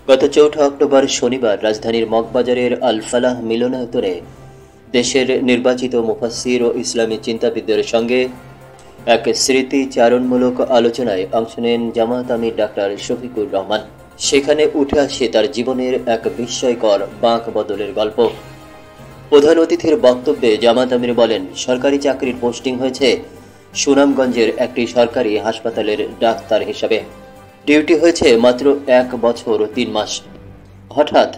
গত 4 অক্টোবর শনিবার রাজধানীর মগবাজারের আল ফালাহ মিলনায়তনে দেশের নির্বাচিত মুফাসসির ও ইসলামী চিন্তাবিদদের সঙ্গে এক স্মৃতিচারণমূলক আলোচনায় অংশ নেন জামায়াত আমির ডাক্তার শফিকুর রহমান। সেখানে উঠে আসে তার জীবনের এক বিস্ময়কর বাঁক বদলের গল্প। প্রধান অতিথির বক্তব্যে জামায়াত আমির বলেন, সরকারি চাকরির পোস্টিং হয়েছে সুনামগঞ্জের একটি সরকারি হাসপাতালের ডাক্তার হিসাবে। ডিউটি হয়েছে মাত্র 1 বছর 3 মাস। হঠাৎ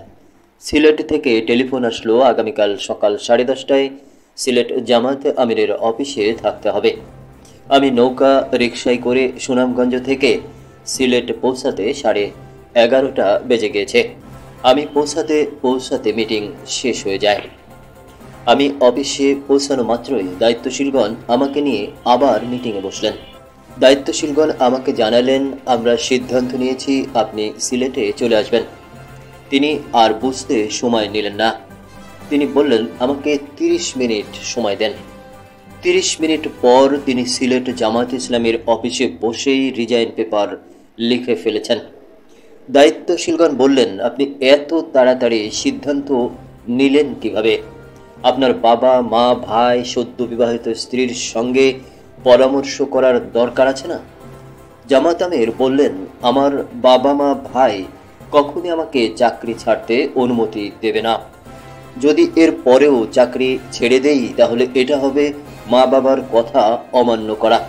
সিলেট থেকে টেলিফোন আসলো, আগামীকাল সকাল 10:30টায় সিলেট জামায়াত আমিরের অফিসে থাকতে হবে। আমি নৌকা রিকশায় করে সুনামগঞ্জ থেকে সিলেট পৌঁছাতে 11:30 বেজে গিয়েছে। আমি পৌঁছাতে মিটিং শেষ হয়ে যায়। আমি অফিসে পৌঁছানো মাত্রই দায়িত্বশীলগণ আমাকে নিয়ে আবার মিটিংয়ে বসলেন। দায়িত্বশীলগণ আমাকে জানালেন, আমরা সিদ্ধান্ত নিয়েছি আপনি সিলেটে চলে আসবেন। তিনি আর বুঝতে সময় নিলেন না। তিনি বললেন, আমাকে 30 মিনিট সময় দেন। 30 মিনিট পর তিনি সিলেট জামায়াত ইসলামীর অফিসে বসেই রিজাইন পেপার লিখে ফেলেছেন। দায়িত্বশীলগণ বললেন, আপনি এত তাড়াতাড়ি সিদ্ধান্ত নিলেন কিভাবে? আপনার বাবা মা ভাই সদ্য বিবাহিত স্ত্রীর সঙ্গে পরামর্শ করার দরকার আছে না? জামায়াত আমির বললেন, আমার বাবা মা ভাই কখনই আমাকে চাকরি ছাড়তে অনুমতি দেবে না। যদি এর পরেও চাকরি ছেড়ে দেই তাহলে এটা হবে মা বাবার কথা অমান্য করা।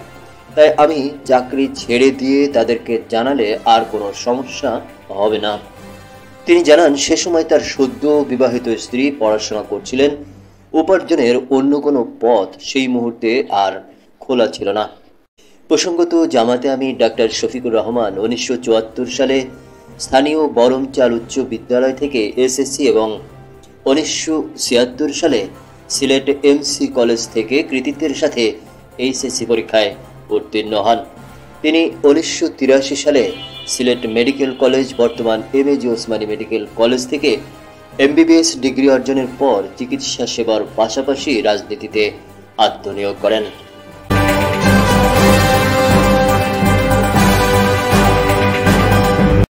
তাই আমি চাকরি ছেড়ে দিয়ে তাদেরকে জানালে আর কোনো সমস্যা হবে না। তিনি জানান, সে সময় তার সদ্য বিবাহিত স্ত্রী পড়াশোনা করছিলেন। উপার্জনের অন্য কোনো পথ সেই মুহূর্তে আর খোলা ছিল না। প্রসঙ্গত, জামায়াতে আমির ডাক্তার শফিকুর রহমান 1974 সালে স্থানীয় বরমচাল উচ্চ বিদ্যালয় থেকে এসএসসি এবং 1976 সালে সিলেট এমসি কলেজ থেকে কৃতিত্বের সাথে এইচএসসি পরীক্ষায় উত্তীর্ণ হন। তিনি 1983 সালে সিলেট মেডিকেল কলেজ, বর্তমান এমএজি ওসমানী মেডিকেল কলেজ থেকে এমবিবিএস ডিগ্রি অর্জনের পর চিকিৎসা সেবার পাশাপাশি রাজনীতিতে আত্মনিয়োগ করেন।